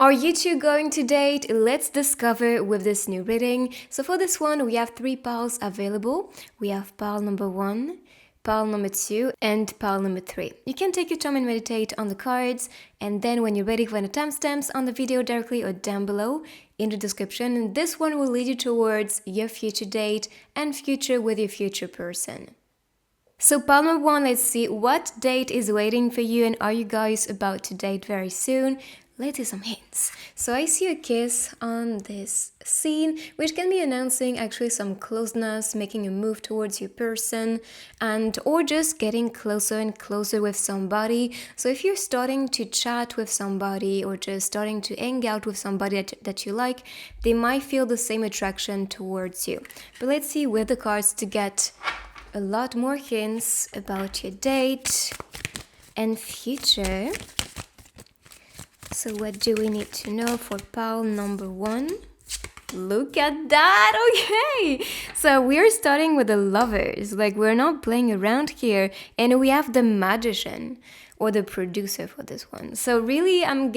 Are you two going to date? Let's discover with this new reading. So for this one, we have 3 piles available. We have pile number 1, pile number 2, and pile number 3. You can take your time and meditate on the cards, and then when you're ready, find the timestamps on the video directly or down below in the description. And this one will lead you towards your future date and future with your future person. So pile number 1, let's see what date is waiting for you, and are you guys about to date very soon? Let's see some hints. So I see a kiss on this scene, which can be announcing actually some closeness, making a move towards your person, and or just getting closer and closer with somebody. So if you're starting to chat with somebody or just starting to hang out with somebody that you like, they might feel the same attraction towards you. But let's see with the cards to get a lot more hints about your date and future. So what do we need to know for pile number 1? Look at that! Okay! So we're starting with the lovers. Like, we're not playing around here. And we have the magician or the producer for this one. So really, I'm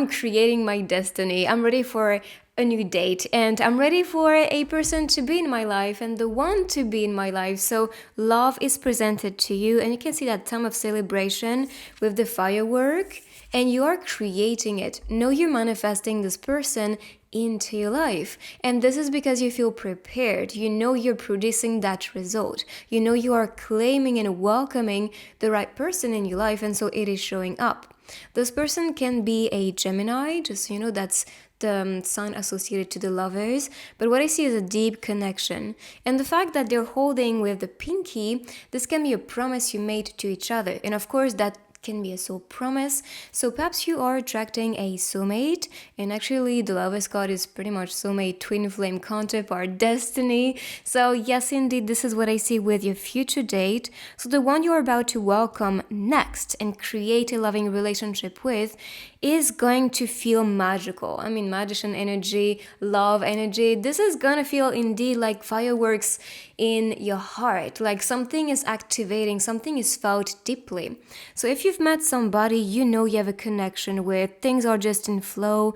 creating my destiny. I'm ready for a new date, and I'm ready for a person to be in my life and the one to be in my life. So love is presented to you, and you can see that time of celebration with the firework, and you are creating it. Know you're manifesting this person into your life, and this is because you feel prepared. You know you're producing that result. You know you are claiming and welcoming the right person in your life, and so it is showing up. This person can be a Gemini, just so you know, that's the sign associated to the lovers, but what I see is a deep connection. And the fact that they're holding with the pinky, this can be a promise you made to each other, and of course that can be a soul promise. So perhaps you are attracting a soulmate, and actually the Lovers card is pretty much soulmate, twin flame counterpart, destiny. So yes, indeed, this is what I see with your future date. So the one you're about to welcome next and create a loving relationship with is going to feel magical. I mean, magician energy, love energy. This is gonna feel indeed like fireworks in your heart, like something is activating, something is felt deeply. So if you've met somebody you know you have a connection with, things are just in flow,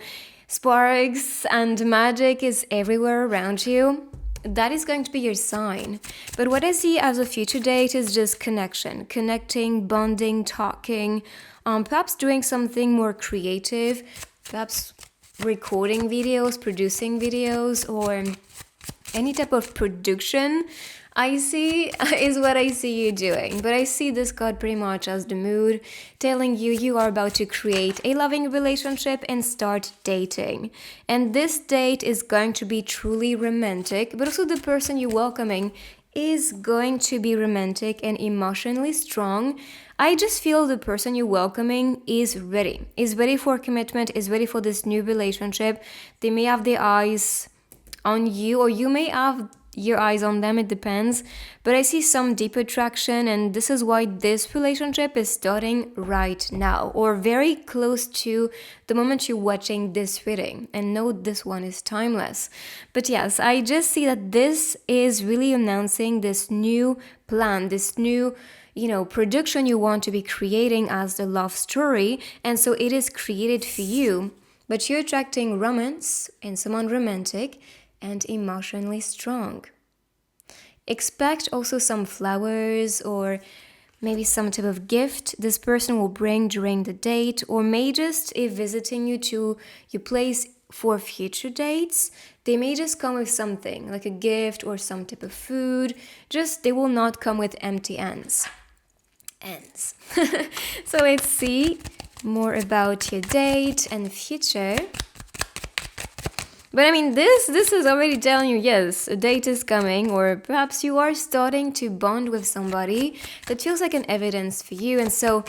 sparks and magic is everywhere around you, that is going to be your sign. But what I see as a future date is just connection, connecting, bonding, talking, perhaps doing something more creative, perhaps recording videos, producing videos, or any type of production I see is what I see you doing. But I see this card pretty much as the mood, telling you you are about to create a loving relationship and start dating. And this date is going to be truly romantic, but also the person you're welcoming is going to be romantic and emotionally strong. I just feel the person you're welcoming is ready for commitment, is ready for this new relationship. They may have their eyes on you, or you may have your eyes on them, it depends. But I see some deep attraction, and this is why this relationship is starting right now, or very close to the moment you're watching this reading. And know this one is timeless. But yes, I just see that this is really announcing this new plan, this new production you want to be creating as the love story. And so it is created for you, but you're attracting romance and someone romantic and emotionally strong. Expect also some flowers or maybe some type of gift this person will bring during the date, or may just, if visiting you to your place for future dates, they may just come with something like a gift or some type of food. Just, they will not come with empty hands. So let's see more about your date and future. But I mean, this is already telling you, yes, a date is coming, or perhaps you are starting to bond with somebody that feels like an evidence for you. And so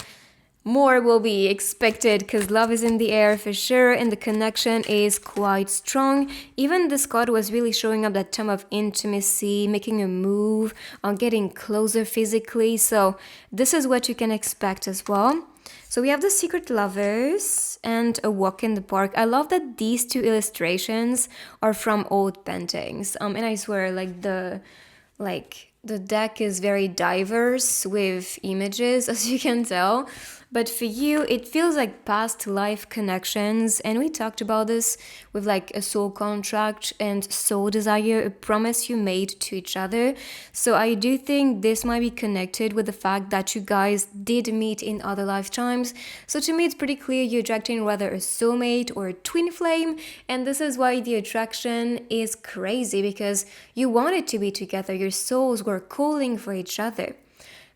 more will be expected because love is in the air for sure, and the connection is quite strong. Even this card was really showing up that time of intimacy, making a move, on getting closer physically. So this is what you can expect as well. So we have the secret lovers and a walk in the park. I love that these two illustrations are from old paintings. And I swear, the deck is very diverse with images, as you can tell. But for you, it feels like past life connections. And we talked about this with like a soul contract and soul desire, a promise you made to each other. So I do think this might be connected with the fact that you guys did meet in other lifetimes. So to me, it's pretty clear you're attracting rather a soulmate or a twin flame. And this is why the attraction is crazy, because you wanted to be together. Your souls were calling for each other.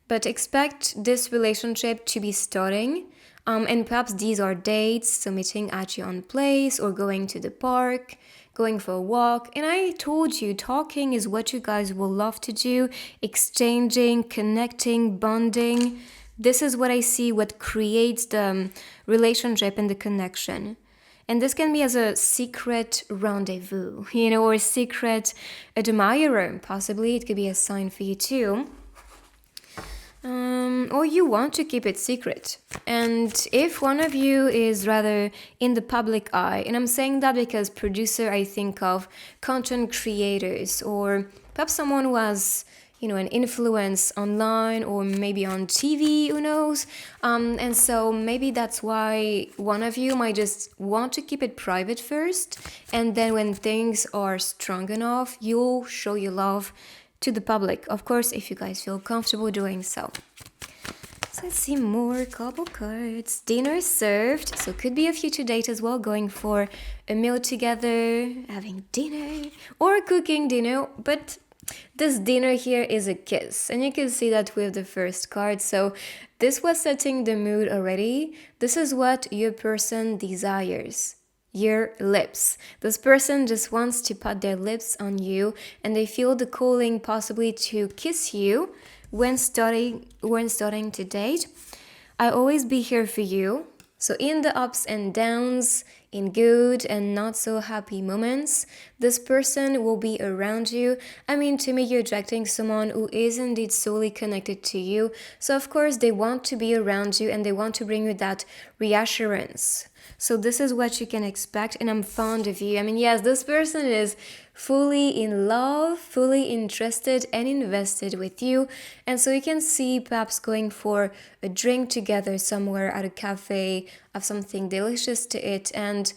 But expect this relationship to be starting. And perhaps these are dates, so meeting at your own place or going to the park, going for a walk. And I told you, talking is what you guys will love to do, exchanging, connecting, bonding. This is what I see, what creates the relationship and the connection. And this can be as a secret rendezvous, or a secret admirer. Possibly it could be a sign for you too. Or you want to keep it secret. And if one of you is rather in the public eye, and I'm saying that because producer, I think of content creators or perhaps someone who has, an influence online or maybe on TV, who knows? And so maybe that's why one of you might just want to keep it private first. And then when things are strong enough, you'll show your love to the public, of course, if you guys feel comfortable doing so. So let's see more couple cards. Dinner served, so could be a future date as well, going for a meal together, having dinner, or cooking dinner, but this dinner here is a kiss, and you can see that with the first card. So this was setting the mood already. This is what your person desires. Your lips. This person just wants to put their lips on you, and they feel the calling possibly to kiss you when starting to date. I'll always be here for you. So in the ups and downs, in good and not so happy moments, this person will be around you. I mean, to me, you're attracting someone who is indeed solely connected to you. So of course, they want to be around you and they want to bring you that reassurance. So this is what you can expect, and I'm fond of you. I mean, yes, this person is fully in love, fully interested and invested with you. And so you can see perhaps going for a drink together somewhere at a cafe, have something delicious to eat, and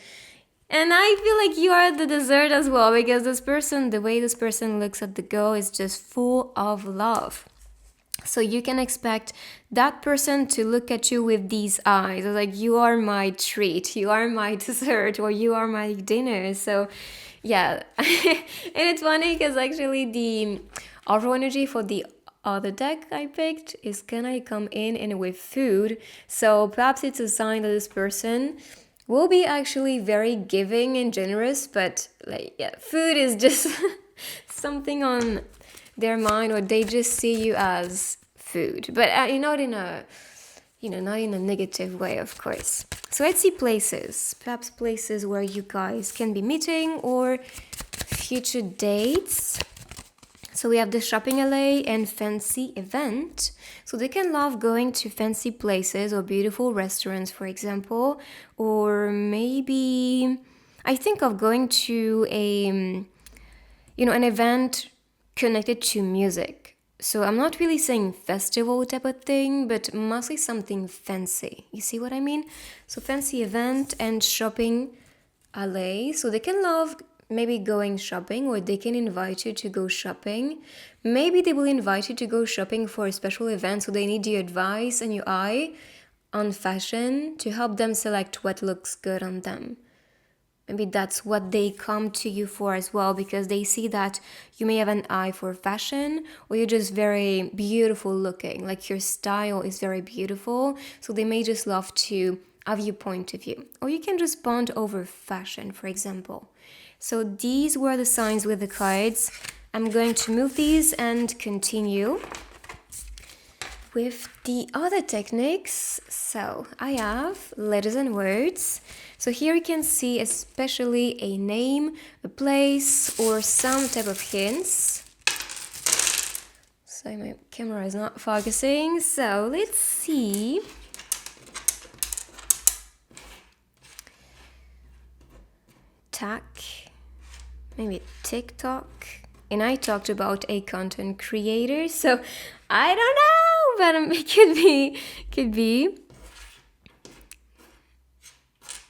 I feel like you are the dessert as well, because this person, the way this person looks at the girl is just full of love. So you can expect that person to look at you with these eyes, like you are my treat, you are my dessert, or you are my dinner. So yeah, and it's funny because actually the overall energy for the other deck I picked is can I come in and with food. So perhaps it's a sign that this person will be actually very giving and generous, but like, yeah, food is just something on their mind, or they just see you as food, but not in a not in a negative way, of course. So let's see places, perhaps places where you guys can be meeting or future dates. So we have the shopping alley and fancy event. So they can love going to fancy places or beautiful restaurants, for example, or maybe I think of going to an event connected to music. So I'm not really saying festival type of thing, but mostly something fancy. You see what I mean? So fancy event and shopping alley. So they can love maybe going shopping, or they can invite you to go shopping. Maybe they will invite you to go shopping for a special event, so they need your advice and your eye on fashion to help them select what looks good on them. Maybe that's what they come to you for as well, because they see that you may have an eye for fashion, or you're just very beautiful looking, like your style is very beautiful. So they may just love to have your point of view. Or you can just bond over fashion, for example. So these were the signs with the cards. I'm going to move these and continue with the other techniques. So I have letters and words. So here you can see especially a name, a place, or some type of hints. So my camera is not focusing. So let's see. Tack, maybe TikTok. And I talked about a content creator, so I don't know, but it could be.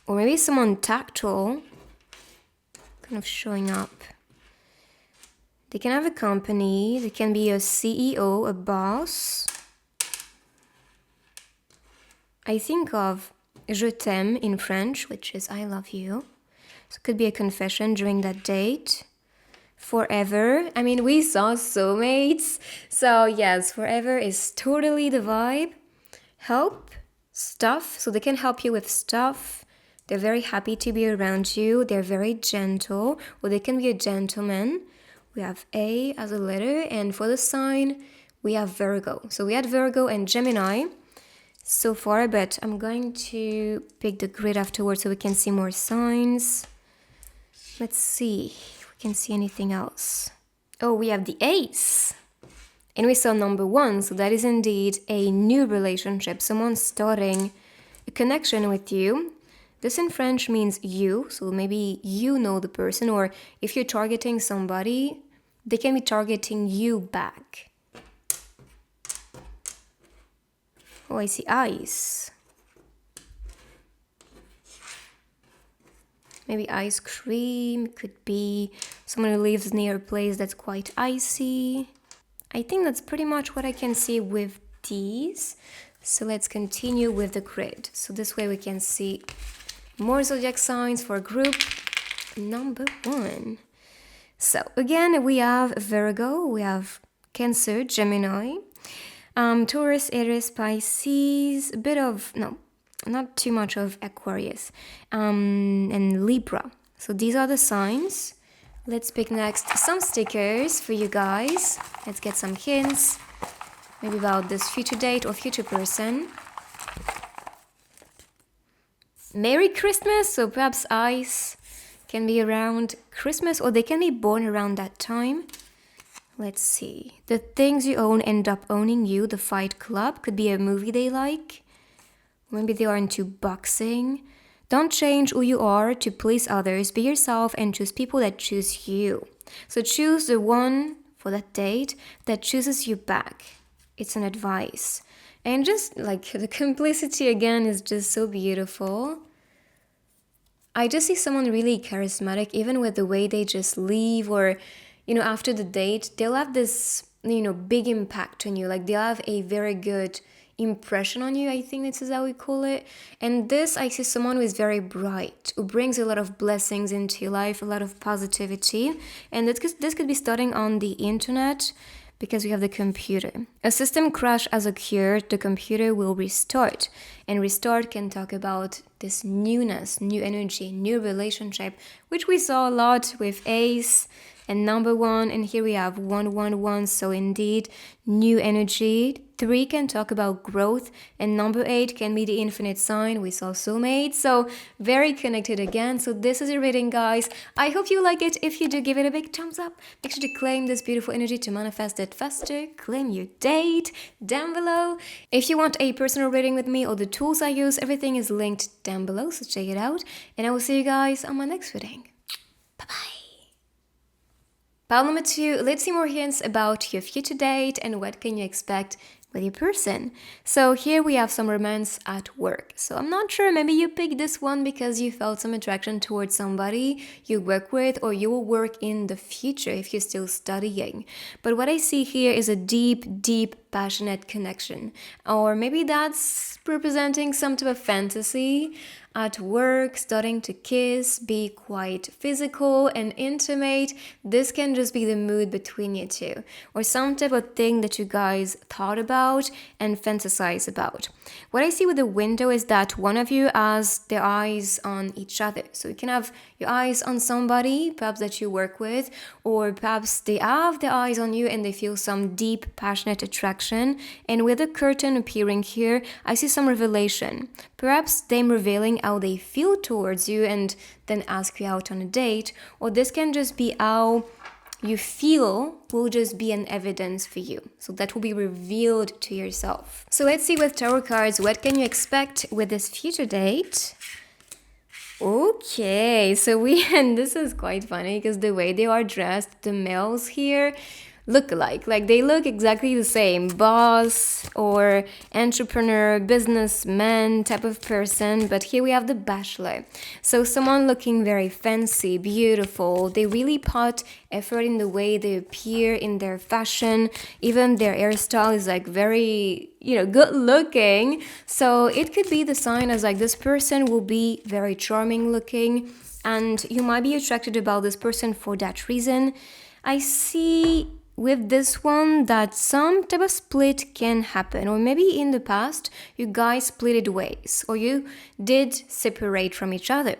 Or maybe someone tactile kind of showing up. They can have a company. They can be a CEO, a boss. I think of je t'aime in French, which is I love you. So it could be a confession during that date. Forever. I mean, we saw soulmates. So yes, forever is totally the vibe. Help, stuff. So they can help you with stuff. They're very happy to be around you. They're very gentle. Or they can be a gentleman. We have A as a letter. And for the sign, we have Virgo. So we had Virgo and Gemini so far, but I'm going to pick the grid afterwards so we can see more signs. Let's see if we can see anything else. Oh, we have the Ace. And we saw number 1, so that is indeed a new relationship. Someone starting a connection with you. This in French means you, so maybe you know the person, or if you're targeting somebody, they can be targeting you back. Oh, I see ice. Maybe ice cream, could be someone who lives near a place that's quite icy. I think that's pretty much what I can see with these. So let's continue with the grid. So this way we can see more zodiac signs for group number 1. So again, we have Virgo, we have Cancer, Gemini, Taurus, Aries, Pisces, a bit of, no, not too much of Aquarius, and Libra. So these are the signs. Let's pick next some stickers for you guys. Let's get some hints, maybe about this future date or future person. Merry Christmas, so perhaps ice can be around Christmas, or they can be born around that time. Let's see. The things you own end up owning you. The Fight Club could be a movie they like. Maybe they are into boxing. Don't change who you are to please others. Be yourself and choose people that choose you. So choose the one for that date that chooses you back. It's an advice. And just like the complicity again is just so beautiful. I just see someone really charismatic, even with the way they just leave, or, after the date, they'll have this, big impact on you. Like they'll have a very good impression on you, I think this is how we call it. And this, I see someone who is very bright, who brings a lot of blessings into your life, a lot of positivity. And this could be starting on the internet, because we have the computer. A system crash has occurred, the computer will restart. And restart can talk about this newness, new energy, new relationship, which we saw a lot with Ace and number 1. And here we have 111, so indeed, new energy. 3 can talk about growth, and number 8 can be the infinite sign. We saw soulmate, so very connected again. So this is your reading, guys. I hope you like it. If you do, give it a big thumbs up. Make sure to claim this beautiful energy to manifest it faster. Claim your date down below. If you want a personal reading with me or the tools I use, everything is linked down below, so check it out. And I will see you guys on my next reading. Bye-bye. Pile number 2, let's see more hints about your future date and what can you expect with your person. So here we have some romance at work. So I'm not sure, maybe you picked this one because you felt some attraction towards somebody you work with, or you will work in the future if you're still studying. But what I see here is a deep, deep, passionate connection. Or maybe that's representing some type of fantasy at work, starting to kiss, be quite physical and intimate. This can just be the mood between you two, or some type of thing that you guys thought about and fantasize about. What I see with the window is that one of you has their eyes on each other. So you can have your eyes on somebody, perhaps that you work with, or perhaps they have their eyes on you and they feel some deep, passionate attraction. And with the curtain appearing here, I see some revelation. Perhaps them revealing how they feel towards you and then ask you out on a date, or this can just be how you feel will just be an evidence for you. So that will be revealed to yourself. So let's see with tarot cards, what can you expect with this future date? Okay, so and this is quite funny because the way they are dressed, the males here, look alike. Like they look exactly the same. Boss or entrepreneur, businessman type of person. But here we have the bachelor. So someone looking very fancy, beautiful. They really put effort in the way they appear, in their fashion. Even their hairstyle is like very, good looking. So it could be the sign as like this person will be very charming looking. And you might be attracted about this person for that reason. I see with this one that some type of split can happen, or maybe in the past you guys split ways, or you did separate from each other.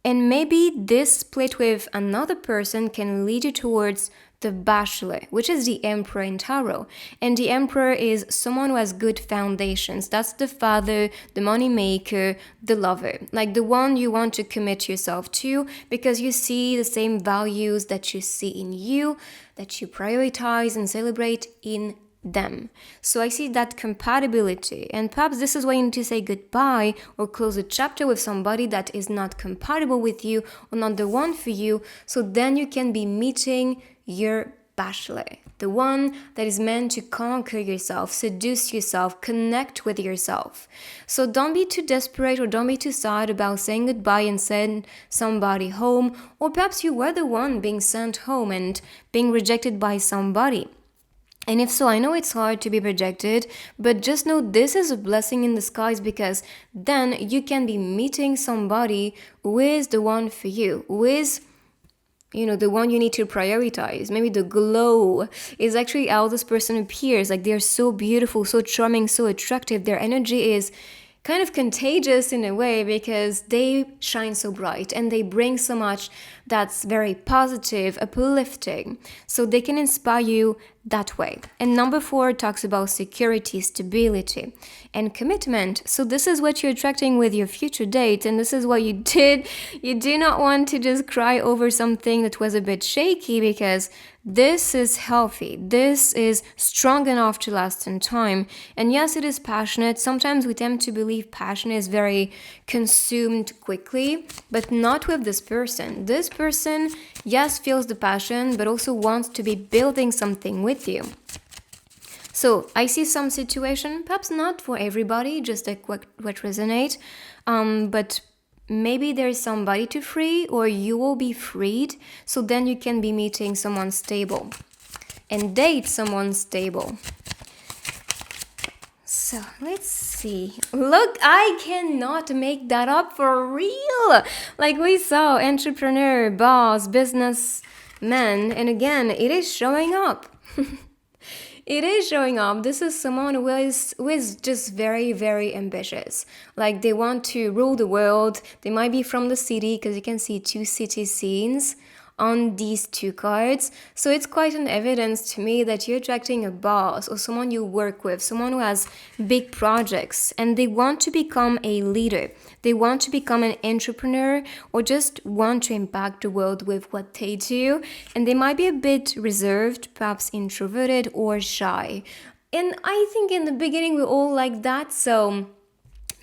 And maybe this split with another person can lead you towards the bachelor, which is the emperor in tarot. And the emperor is someone who has good foundations. That's the father, the money maker, the lover, like the one you want to commit yourself to because you see the same values that you see in you, that you prioritize and celebrate in them. So I see that compatibility, and perhaps this is why you need to say goodbye or close a chapter with somebody that is not compatible with you or not the one for you, so then you can be meeting your bachelor, the one that is meant to conquer yourself, seduce yourself, connect with yourself. So don't be too desperate or don't be too sad about saying goodbye and send somebody home, or perhaps you were the one being sent home and being rejected by somebody. And if so, I know it's hard to be rejected, but just know this is a blessing in disguise because then you can be meeting somebody who is the one for you, who is, the one you need to prioritize. Maybe the glow is actually how this person appears. Like they're so beautiful, so charming, so attractive. Their energy is kind of contagious in a way because they shine so bright and they bring so much that's very positive, uplifting. So they can inspire you that way. And number 4 talks about security, stability, and commitment. So this is what you're attracting with your future date, and this is what you did. You do not want to just cry over something that was a bit shaky because this is healthy. This is strong enough to last in time. And yes, it is passionate. Sometimes we tend to believe passion is very consumed quickly, but not with this person. This person, yes, feels the passion, but also wants to be building something with you. So I see some situation, perhaps not for everybody, just like what resonate, but maybe there's somebody to free or you will be freed. So then you can be meeting someone stable and date someone stable. So let's see. Look, I cannot make that up for real. Like we saw, entrepreneur, boss, businessman, and again, it is showing up. It is showing up. This is someone who is just very, very ambitious. Like they want to rule the world. They might be from the city because you can see 2 city scenes on these 2 cards. So it's quite an evidence to me that you're attracting a boss or someone you work with, someone who has big projects and they want to become a leader. They want to become an entrepreneur or just want to impact the world with what they do. And they might be a bit reserved, perhaps introverted or shy. And I think in the beginning we're all like that. So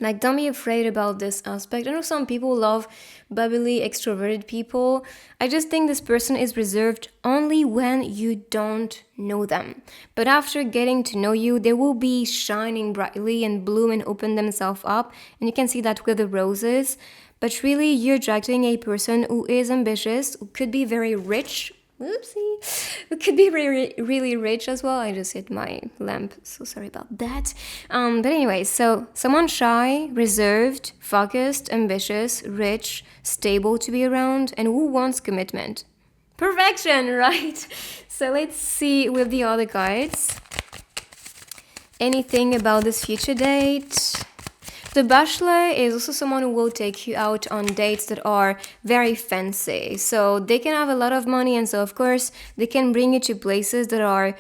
like, don't be afraid about this aspect. I know some people love bubbly, extroverted people. I just think this person is reserved only when you don't know them. But after getting to know you, they will be shining brightly and bloom and open themselves up. And you can see that with the roses. But really, you're attracting a person who is ambitious, who could be very rich. Oopsie. It could be really, really rich as well. I just hit my lamp, so sorry about that. But anyway, so someone shy, reserved, focused, ambitious, rich, stable to be around, and who wants commitment? Perfection, right? So let's see with the other cards. Anything about this future date? The bachelor is also someone who will take you out on dates that are very fancy. So they can have a lot of money and so of course they can bring you to places that are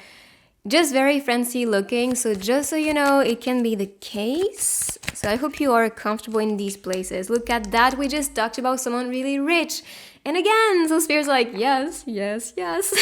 just very fancy looking. So just so you know, it can be the case. So I hope you are comfortable in these places. Look at that. We just talked about someone really rich. And again, so Spirit's like, yes, yes, yes.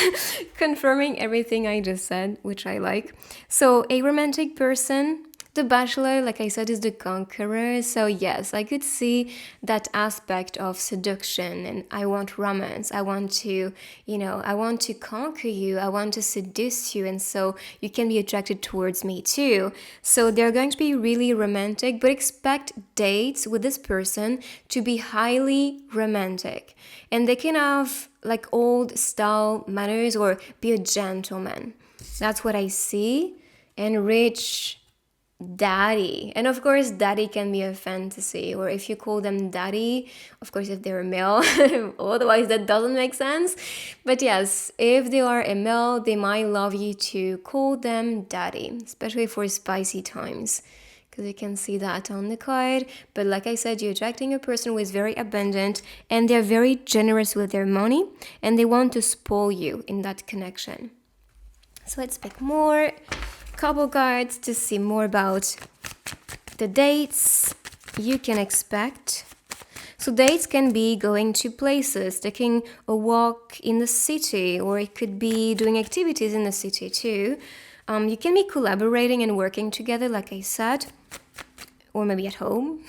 Confirming everything I just said, which I like. So a romantic person, The Bachelor, like I said, is the conqueror. So yes, I could see that aspect of seduction, and I want romance. I want to, I want to conquer you. I want to seduce you, and so you can be attracted towards me too. So they're going to be really romantic, but expect dates with this person to be highly romantic, and they can have like old style manners or be a gentleman. That's what I see. And rich daddy. And of course, daddy can be a fantasy, or if you call them daddy, of course, if they're a male, otherwise that doesn't make sense. But yes, if they are a male, they might love you to call them daddy, especially for spicy times, because you can see that on the card. But like I said, you're attracting a person who is very abundant, and they're very generous with their money, and they want to spoil you in that connection. So let's pick more couple cards to see more about the dates you can expect. So dates can be going to places, taking a walk in the city, or it could be doing activities in the city too. You can be collaborating and working together, like I said, or maybe at home.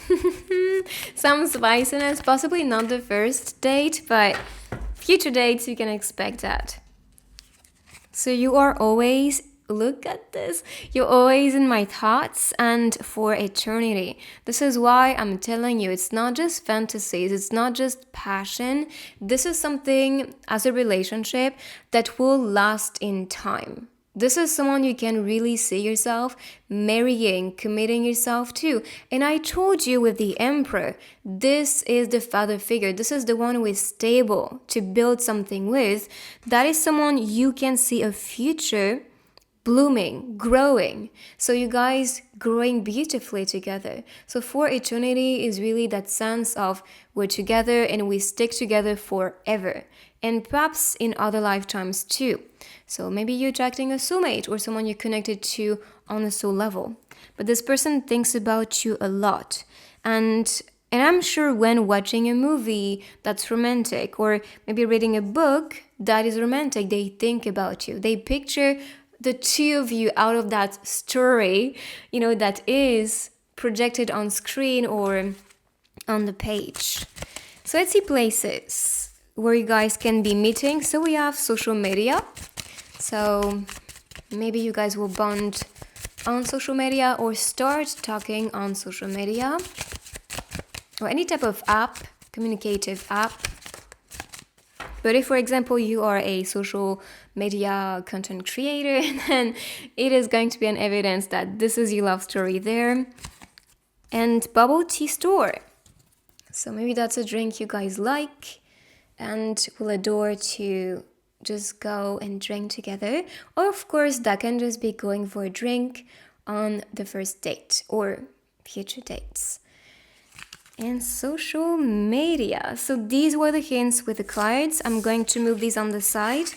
Some spiciness, possibly not the first date, but future dates you can expect that. So you are always, look at this, you're always in my thoughts and for eternity. This is why I'm telling you, it's not just fantasies, it's not just passion. This is something as a relationship that will last in time. This is someone you can really see yourself marrying, committing yourself to. And I told you with the Emperor, this is the father figure. This is the one who is stable to build something with. That is someone you can see a future blooming, growing. So you guys growing beautifully together. So for eternity is really that sense of we're together and we stick together forever. And perhaps in other lifetimes too. So maybe you're attracting a soulmate or someone you're connected to on a soul level. But this person thinks about you a lot. And I'm sure when watching a movie that's romantic, or maybe reading a book that is romantic, they think about you. They picture the two of you out of that story, that is projected on screen or on the page. So let's see places where you guys can be meeting. So we have social media. So maybe you guys will bond on social media or start talking on social media or any type of app, communicative app. But if, for example, you are a social media content creator, then it is going to be an evidence that this is your love story there. And bubble tea store. So maybe that's a drink you guys like and will adore to just go and drink together. Or of course, that can just be going for a drink on the first date or future dates. And social media. So these were the hints with the cards. I'm going to move these on the side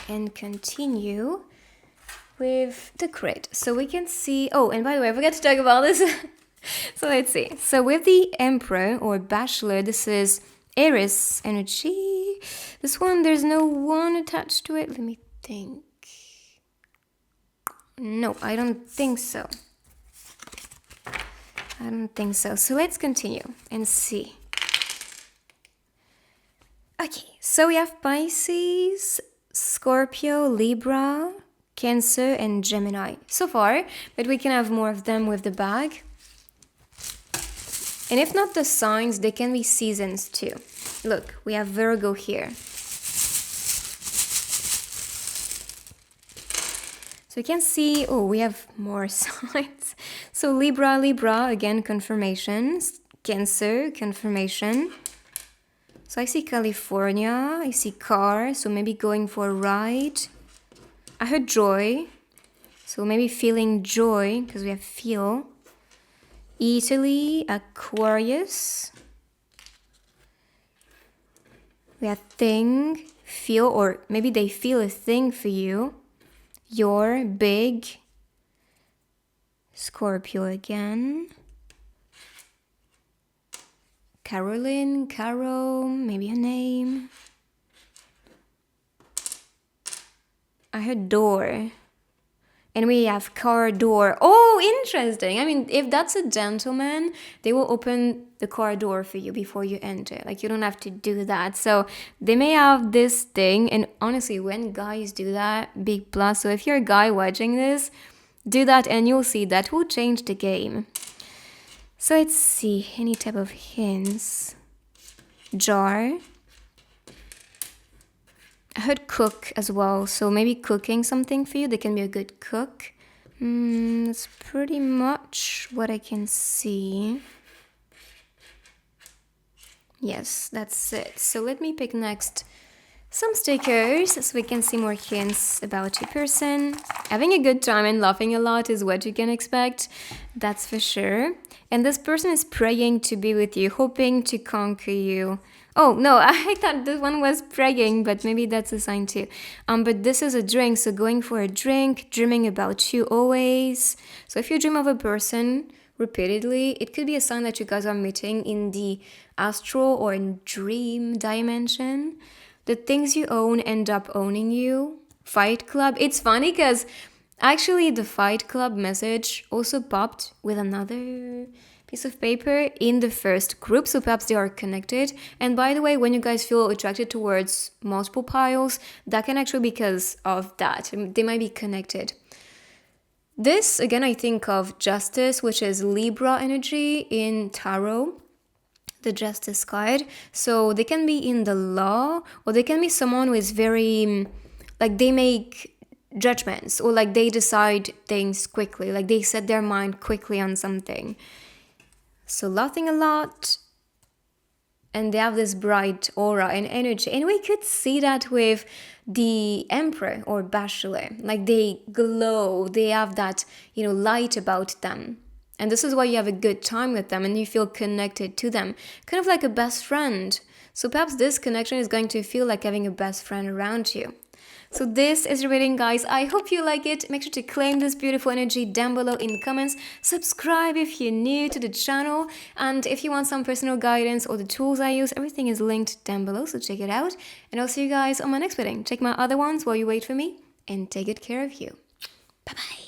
and continue with the grid. So we can see, oh, and by the way, I forgot to talk about this. So let's see. So with the Emperor or Bachelor, this is Aries energy. This one, there's no one attached to it. Let me think. No, I don't think so. I don't think so. So let's continue and see. Okay, so we have Pisces, Scorpio, Libra, Cancer, and Gemini so far, but we can have more of them with the bag. And if not the signs, they can be seasons too. Look, we have Virgo here. So you can see, oh, we have more signs. So Libra, again, confirmations. Cancer, confirmation. So I see California, I see car, so maybe going for a ride. I heard joy, so maybe feeling joy, because we have feel. Italy, Aquarius. We have thing, feel, or maybe they feel a thing for you. You're big. Scorpio again. Caroline, Caro, maybe a name. I heard door. And we have car door. Oh, interesting. I mean, if that's a gentleman, they will open the car door for you before you enter. Like, you don't have to do that. So they may have this thing. And honestly, when guys do that, big plus. So if you're a guy watching this, do that and you'll see that will change the game. So let's see, any type of hints. Jar. I heard cook as well, so maybe cooking something for you. They can be a good cook. That's pretty much what I can see. Yes, that's it. So let me pick next some stickers so we can see more hints about your person. Having a good time and laughing a lot is what you can expect, that's for sure. And this person is praying to be with you, hoping to conquer you. Oh, no, I thought this one was praying, but maybe that's a sign too. But this is a drink, so going for a drink, dreaming about you always. So if you dream of a person repeatedly, it could be a sign that you guys are meeting in the astral or in dream dimension. The things you own end up owning you. Fight Club. It's funny because actually the Fight Club message also popped with another piece of paper in the first group, so perhaps they are connected. And by the way, when you guys feel attracted towards multiple piles, that can actually be because of that. They might be connected. This, again, I think of Justice, which is Libra energy in Tarot, the Justice card. So they can be in the law, or they can be someone who is very, like, they make judgments, or like they decide things quickly, like they set their mind quickly on something. So laughing a lot, and they have this bright aura and energy. And we could see that with the Emperor or Bachelor. Like they glow, they have that, light about them. And this is why you have a good time with them and you feel connected to them. Kind of like a best friend. So perhaps this connection is going to feel like having a best friend around you. So this is your reading, guys. I hope you like it. Make sure to claim this beautiful energy down below in the comments. Subscribe if you're new to the channel. And if you want some personal guidance or the tools I use, everything is linked down below, so check it out. And I'll see you guys on my next reading. Check my other ones while you wait for me, and take good care of you. Bye-bye.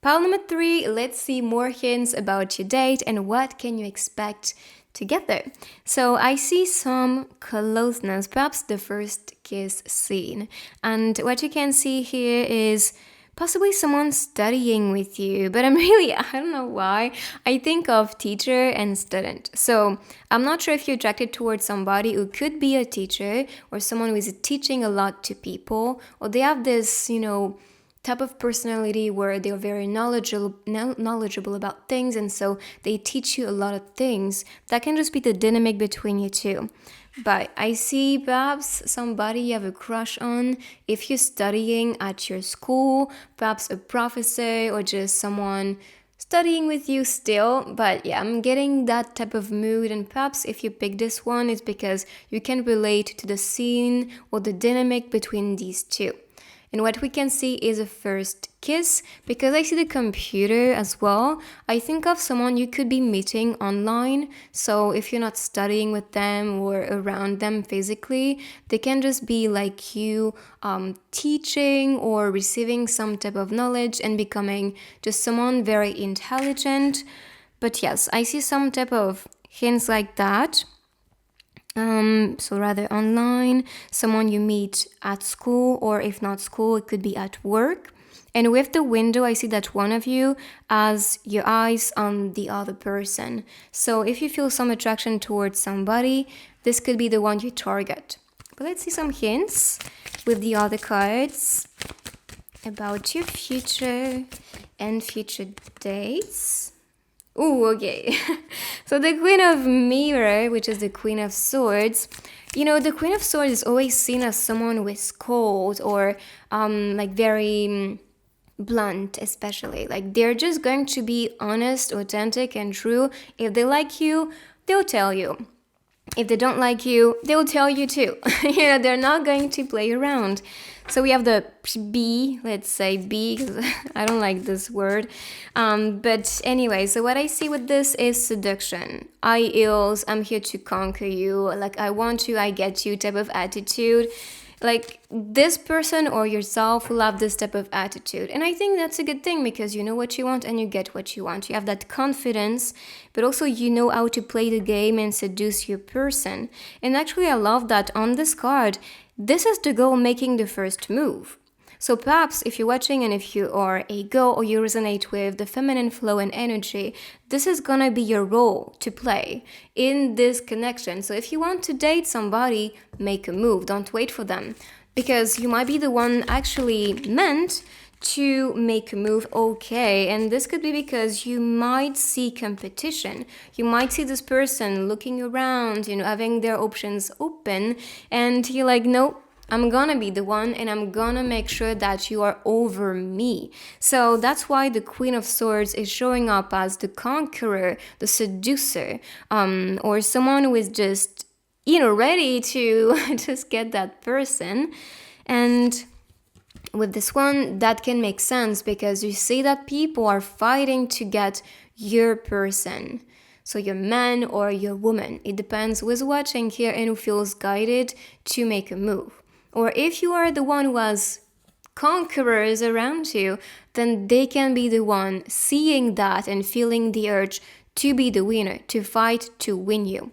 Pile number 3, let's see more hints about your date and what can you expect together. So I see some closeness, perhaps the first kiss scene. And what you can see here is possibly someone studying with you, but I don't know why. I think of teacher and student. So I'm not sure if you're attracted towards somebody who could be a teacher or someone who is teaching a lot to people, or they have this, type of personality where they're very knowledgeable about things, and so they teach you a lot of things. That can just be the dynamic between you two. But I see perhaps somebody you have a crush on if you're studying at your school, perhaps a professor or just someone studying with you still. But yeah, I'm getting that type of mood, and perhaps if you pick this one, it's because you can relate to the scene or the dynamic between these two. And what we can see is a first kiss. Because I see the computer as well, I think of someone you could be meeting online. So if you're not studying with them or around them physically, they can just be like you teaching or receiving some type of knowledge and becoming just someone very intelligent. But yes, I see some type of hints like that. So rather online, someone you meet at school, or if not school, it could be at work. And with the window, I see that one of you has your eyes on the other person. So if you feel some attraction towards somebody, this could be the one you target. But let's see some hints with the other cards about your future and future dates. Ooh, okay. So the Queen of Mirror, which is the Queen of Swords. The Queen of Swords is always seen as someone with cold or like very blunt, especially. Like they're just going to be honest, authentic, and true. If they like you, they'll tell you. If they don't like you, they'll tell you too. They're not going to play around. So we have the B, let's say B, because I don't like this word. But anyway, so what I see with this is seduction. I'm here to conquer you. Like I want you, I get you type of attitude. like this person or yourself will have this type of attitude. And I think that's a good thing, because you know what you want and you get what you want. You have that confidence, but also you know how to play the game and seduce your person. And actually, I love that on this card, this is the girl making the first move. So perhaps if you're watching and if you are a girl or you resonate with the feminine flow and energy, this is gonna be your role to play in this connection. So if you want to date somebody, make a move. Don't wait for them, because you might be the one actually meant to make a move. Okay, and this could be because you might see competition. You might see this person looking around, having their options open, and you're like, no, I'm gonna be the one, and I'm gonna make sure that you are over me. So that's why the Queen of Swords is showing up as the conqueror, the seducer, or someone who is just, ready to just get that person. And with this one, that can make sense, because you see that people are fighting to get your person. So your man or your woman. It depends who is watching here and who feels guided to make a move. Or if you are the one who has conquerors around you, then they can be the one seeing that and feeling the urge to be the winner, to fight to win you.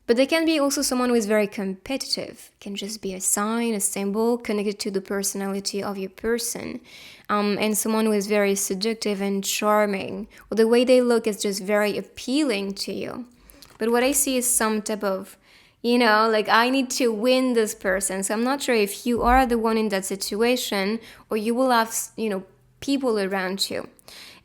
But they can be also someone who is very competitive. It can just be a sign, a symbol connected to the personality of your person. And someone who is very seductive and charming. Or the way they look is just very appealing to you. But what I see is some type of, like I need to win this person. So I'm not sure if you are the one in that situation, or you will have, people around you.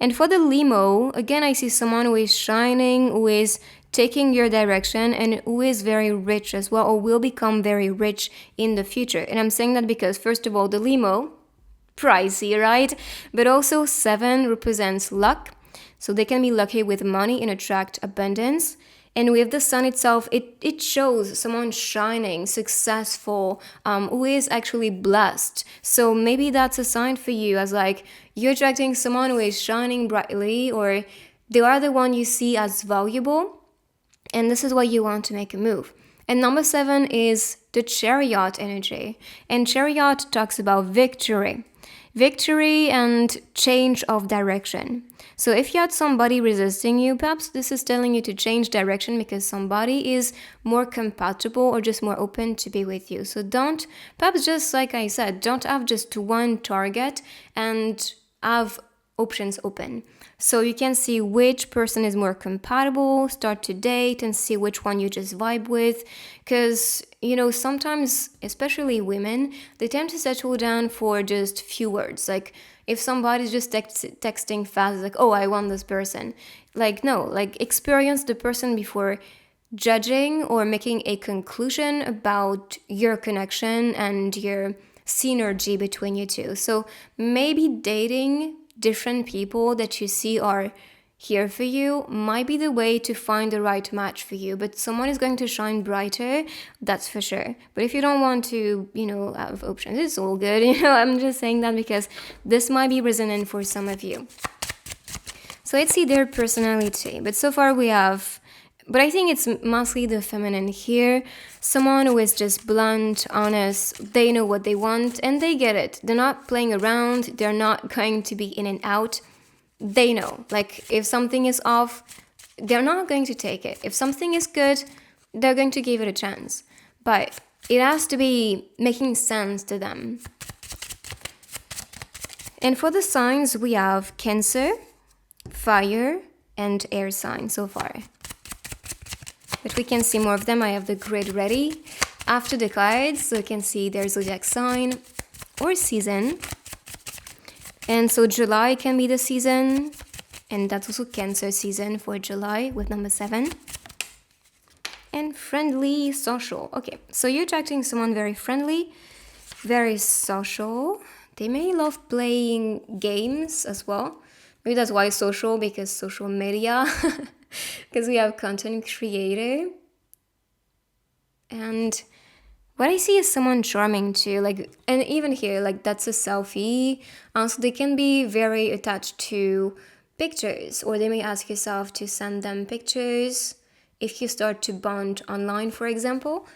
And for the limo, again, I see someone who is shining, who is taking your direction, and who is very rich as well, or will become very rich in the future. And I'm saying that because, first of all, the limo, pricey, right? But also 7 represents luck. So they can be lucky with money and attract abundance. And with the sun itself, it shows someone shining, successful, who is actually blessed. So maybe that's a sign for you, as like you're attracting someone who is shining brightly, or they are the one you see as valuable. And this is why you want to make a move. And number 7 is the chariot energy. And chariot talks about victory. Victory and change of direction. So if you had somebody resisting you, perhaps this is telling you to change direction, because somebody is more compatible or just more open to be with you. So don't, perhaps just like I said, don't have just one target and have options open. So you can see which person is more compatible, start to date, and see which one you just vibe with. Because, sometimes, especially women, they tend to settle down for just few words. Like, if somebody's just texting fast, like, oh, I want this person. Like, no, like, experience the person before judging or making a conclusion about your connection and your synergy between you two. So maybe dating different people that you see are here for you might be the way to find the right match for you. But someone is going to shine brighter, that's for sure. But if you don't want to, have options, it's all good. I'm just saying that because this might be resonant for some of you. So let's see their personality. But so far we have, but I think it's mostly the feminine here. Someone who is just blunt, honest, they know what they want and they get it. They're not playing around, they're not going to be in and out. They know, like if something is off, they're not going to take it. If something is good, they're going to give it a chance. But it has to be making sense to them. And for the signs, we have Cancer, Fire, and Air sign so far. But we can see more of them. I have the grid ready after the cards, so you can see their zodiac sign or season. And so July can be the season, and that's also Cancer season for July with number 7. And friendly, social. Okay, so you're attracting someone very friendly, very social. They may love playing games as well. Maybe that's why social, because social media. Because we have content creator. And what I see is someone charming too, like, and even here, like that's a selfie. So they can be very attached to pictures, or they may ask yourself to send them pictures if you start to bond online, for example.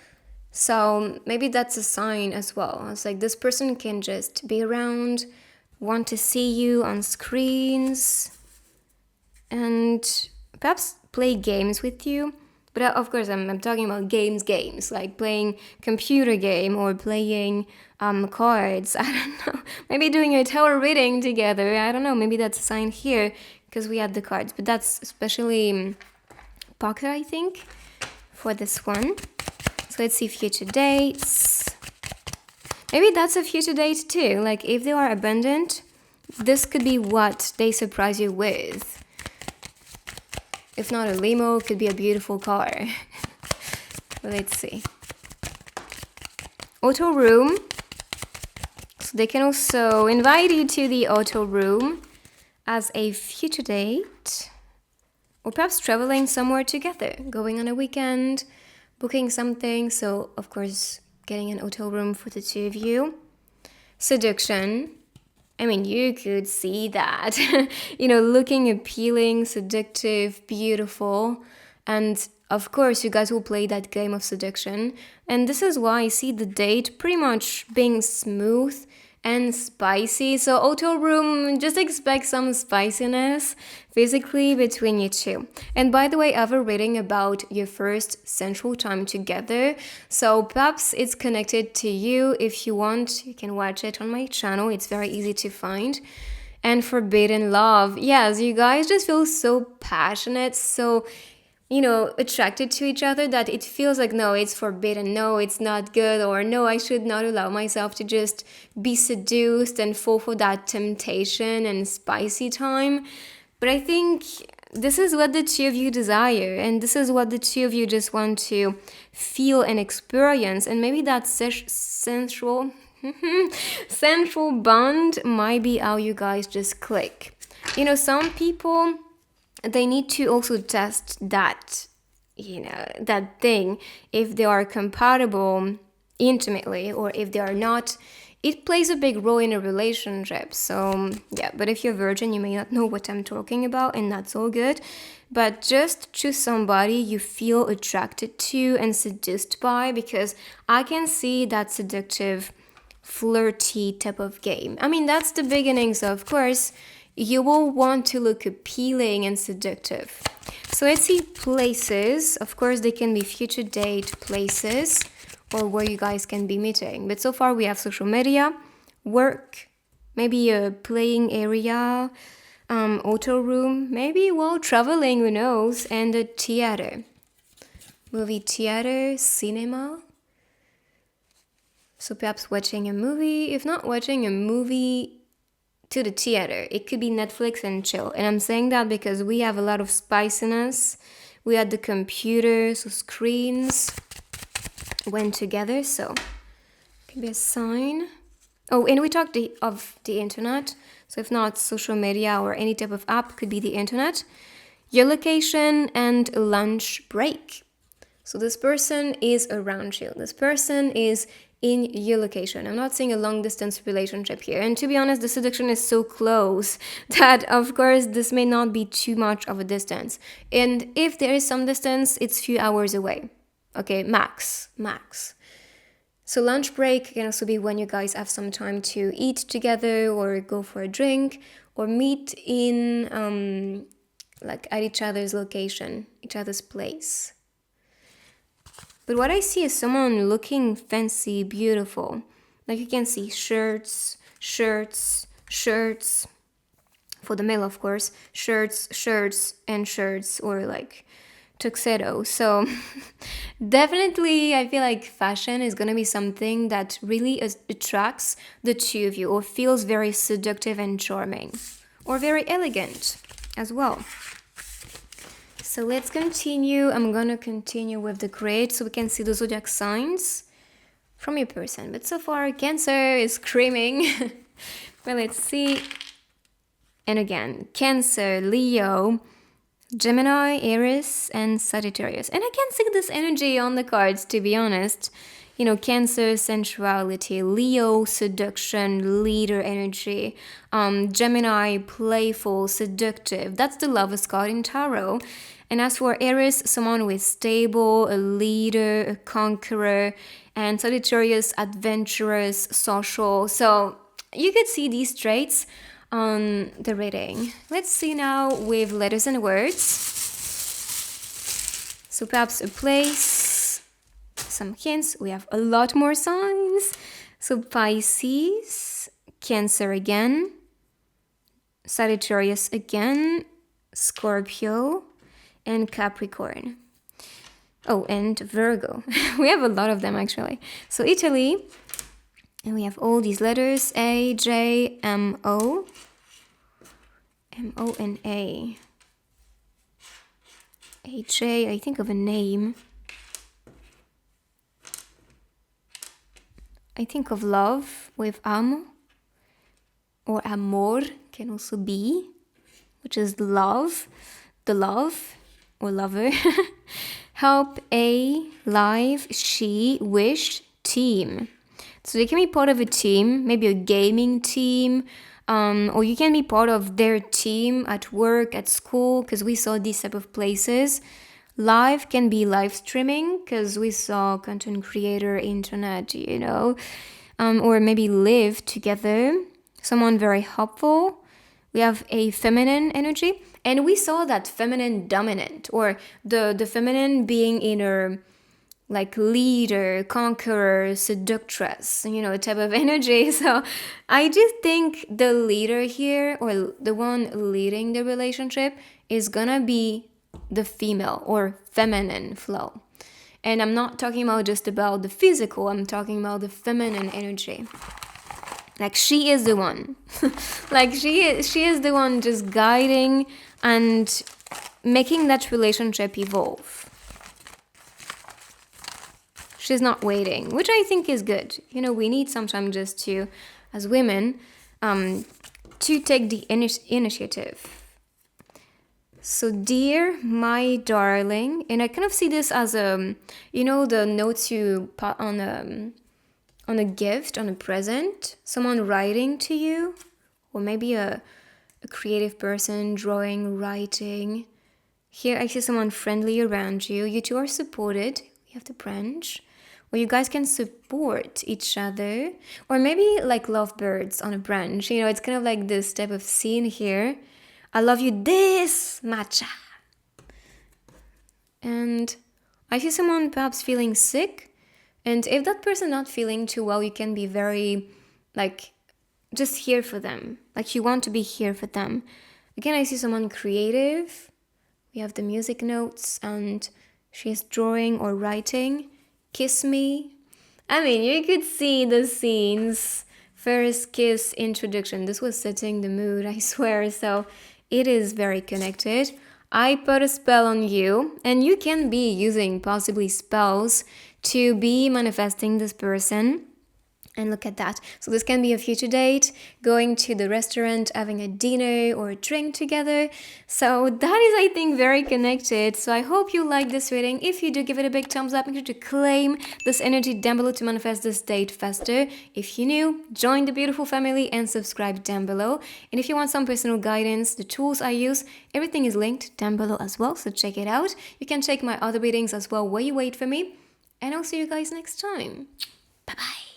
So maybe that's a sign as well. It's like this person can just be around, want to see you on screens, and perhaps play games with you. But of course, I'm talking about games, like playing computer game or playing cards. I don't know. Maybe doing a tarot reading together. I don't know. Maybe that's a sign here because we had the cards. But that's especially poker, I think, for this one. So let's see future dates. Maybe that's a future date too. Like if they are abundant, this could be what they surprise you with. If not a limo, it could be a beautiful car. Let's see. Auto room. So they can also invite you to the auto room as a future date. Or perhaps traveling somewhere together. Going on a weekend, booking something. So, of course, getting an auto room for the two of you. Seduction. I mean, you could see that, looking appealing, seductive, beautiful. And of course, you guys will play that game of seduction. And this is why I see the date pretty much being smooth and spicy. So auto room, just expect some spiciness physically between you two. And by the way, I have a reading about your first sensual time together. So perhaps it's connected to you. If you want, you can watch it on my channel. It's very easy to find. And forbidden love. Yes, you guys just feel so passionate, so attracted to each other that it feels like, no, it's forbidden, no, it's not good, or no, I should not allow myself to just be seduced and fall for that temptation and spicy time. But I think this is what the two of you desire, and this is what the two of you just want to feel and experience, and maybe that sensual bond might be how you guys just click. Some people, they need to also test that, that thing, if they are compatible intimately or if they are not. It plays a big role in a relationship. So yeah, but if you're virgin, you may not know what I'm talking about, and that's all good. But just choose somebody you feel attracted to and seduced by, because I can see that seductive, flirty type of game. I mean, that's the beginning, so of course you will want to look appealing and seductive. So let's see places. Of course, they can be future date places or where you guys can be meeting. But so far we have social media, work, maybe a playing area, auto room, maybe while traveling, who knows, and a theater. Movie theater, cinema. So perhaps watching a movie. If not watching a movie, to the theater. It could be Netflix and chill. And I'm saying that because we have a lot of spiciness. We had the computer, so screens went together, so it could be a sign. Oh, and we talked of the internet. So if not social media or any type of app, could be the internet. Your location and lunch break. So this person is around you. This person is in your location. I'm not saying a long distance relationship here. And to be honest, the seduction is so close that of course this may not be too much of a distance. And if there is some distance, it's few hours away. Okay, max. So lunch break can also be when you guys have some time to eat together or go for a drink or meet in like at each other's location, each other's place. But what I see is someone looking fancy, beautiful. Like you can see shirts. For the male, of course. Shirts, or like tuxedo. So definitely I feel like fashion is going to be something that really attracts the two of you or feels very seductive and charming. Or very elegant as well. So let's continue. I'm going to continue with the grid so we can see the zodiac signs from your person. But so far, Cancer is screaming. But let's see. And again, Cancer, Leo, Gemini, Aries, and Sagittarius. And I can see this energy on the cards, to be honest. Cancer, sensuality, Leo, seduction, leader energy, Gemini, playful, seductive. That's the Lovers card in tarot. And as for Aries, someone who is stable, a leader, a conqueror, and Sagittarius, adventurous, social. So you could see these traits on the reading. Let's see now with letters and words. So perhaps a place, some hints. We have a lot more signs. So Pisces, Cancer again, Sagittarius again, Scorpio, and Capricorn. Oh, and Virgo. We have a lot of them actually. So Italy, and we have all these letters, A, J, M, O, M, O, and A. A, J, I think of a name. I think of love with amo, or amor can also be, which is love, the love, or lover. Help, A, live, she, wish, team. So they can be part of a team, maybe a gaming team, or you can be part of their team at work, at school, because we saw these type of places. Live can be live streaming, because we saw content creator, internet, or maybe live together. Someone very helpful. We have a feminine energy, and we saw that feminine dominant, or the feminine being inner, like leader, conqueror, seductress, type of energy. So I just think the leader here, or the one leading the relationship, is gonna be the female or feminine flow. And I'm not talking about just about the physical, I'm talking about the feminine energy. Like she is the one. Like she is the one just guiding and making that relationship evolve. She's not waiting, which I think is good. We need sometimes just to, as women, to take the initiative. So, dear, my darling, and I kind of see this as the notes you put on a gift, on a present, someone writing to you, or maybe a creative person drawing, writing. Here I see someone friendly around you. You two are supported. We have the branch, where you guys can support each other, or maybe like lovebirds on a branch. It's kind of like this type of scene here. I love you, this matcha. And I see someone perhaps feeling sick. And if that person not feeling too well, you can be very, just here for them. Like you want to be here for them. Again, I see someone creative. We have the music notes, and she's drawing or writing. Kiss me. I mean, you could see the scenes. First kiss, introduction. This was setting the mood, I swear. So it is very connected. I put a spell on you, and you can be using possibly spells to be manifesting this person. And look at that. So this can be a future date, going to the restaurant, having a dinner or a drink together. So that is, I think, very connected. So I hope you like this reading. If you do, give it a big thumbs up. Make sure to claim this energy down below to manifest this date faster. If you're new, join the beautiful family and subscribe down below. And if you want some personal guidance, the tools I use, everything is linked down below as well. So check it out. You can check my other readings as well while you wait for me. And I'll see you guys next time. Bye-bye.